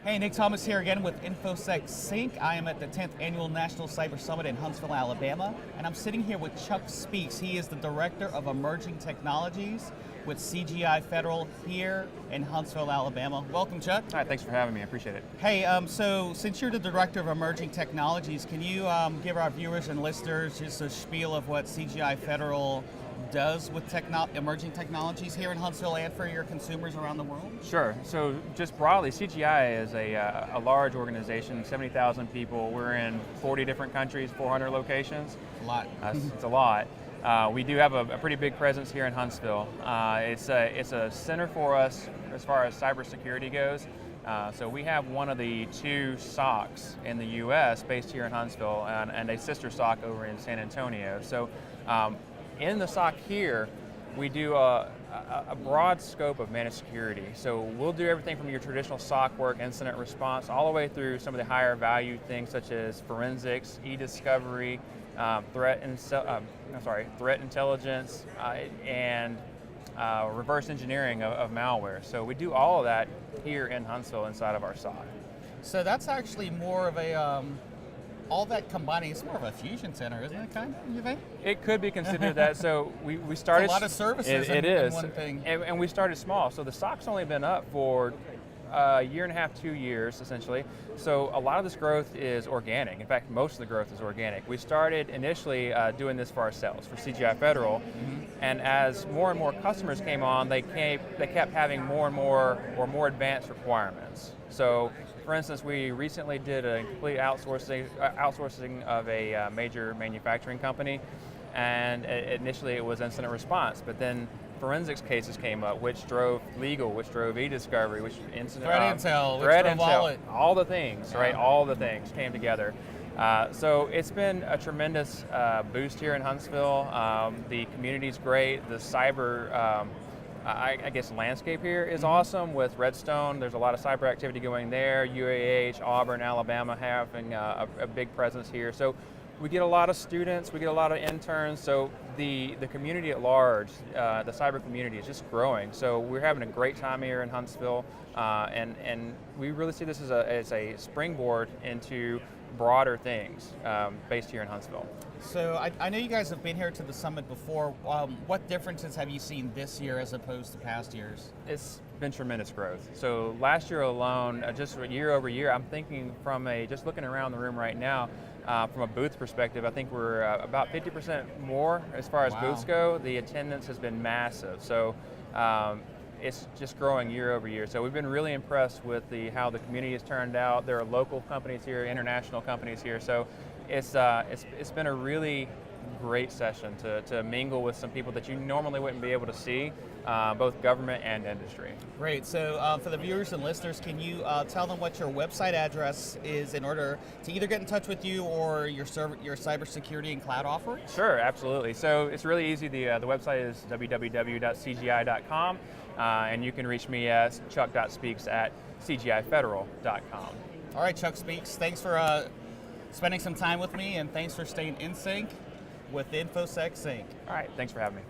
Hey, Nick Thomas here again with InfoSec Sync. I am at the 10th Annual National Cyber Summit in Huntsville, Alabama, and I'm sitting here with Chuck Speaks. He is the Director of Emerging Technologies with CGI Federal here in Huntsville, Alabama. Welcome, Chuck. Hi, thanks for having me. I appreciate it. Hey, so since you're the Director of Emerging Technologies, can you give our viewers and listeners just a spiel of what CGI Federal does with emerging technologies here in Huntsville and for your consumers around the world? Sure. So just broadly, CGI is a large organization, 70,000 people. We're in 40 different countries, 400 locations. A lot. It's a lot. We do have a pretty big presence here in Huntsville. It's a center for us as far as cybersecurity goes. So we have one of the two SOCs in the U.S. based here in Huntsville and a sister SOC over in San Antonio. So in the SOC here, we do a broad scope of managed security. So we'll do everything from your traditional SOC work, incident response, all the way through some of the higher value things such as forensics, e-discovery, threat intelligence, and reverse engineering of malware. So we do all of that here in Huntsville inside of our SOC. So that's actually more of a all that combining, it's more of a fusion center, isn't it, kind of, you think? It could be considered that. So we started... It's a lot of services in one thing. And we started small. So the SOC's only been up for a year and a half, 2 years, essentially. So a lot of this growth is organic. In fact, most of the growth is organic. We started initially doing this for ourselves, for CGI Federal, and as more and more customers came on, they kept having more and more or more advanced requirements. So, for instance, we recently did a complete outsourcing of a major manufacturing company, and initially it was incident response, but then forensics cases came up, which drove legal, which drove e-discovery, which threat intel, all the things, right? All the things came together. So it's been a tremendous boost here in Huntsville. The community's great. The cyber I guess landscape here is awesome with Redstone. There's a lot of cyber activity going there. UAH, Auburn, Alabama having a big presence here. So we get a lot of students, we get a lot of interns. So the community at large, the cyber community is just growing. So we're having a great time here in Huntsville, and we really see this as a springboard into broader things based here in Huntsville. So I know you guys have been here to the summit before. What differences have you seen this year as opposed to past years? It's been tremendous growth. So last year alone, just year over year, I'm thinking from just looking around the room right now, from a booth perspective, I think we're about 50% more as far as booths go. The attendance has been massive. So it's just growing year over year. So we've been really impressed with how the community has turned out. There are local companies here, international companies here. So it's been a really great session to mingle with some people that you normally wouldn't be able to see, both government and industry. Great. So for the viewers and listeners, can you tell them what your website address is in order to either get in touch with you or your cybersecurity and cloud offering? Sure, absolutely. So it's really easy. The website is www.cgi.com, and you can reach me as chuck.speaks@cgifederal.com. All right, Chuck Speaks. Thanks for spending some time with me, and thanks for staying in sync with InfoSec Sync. All right, thanks for having me.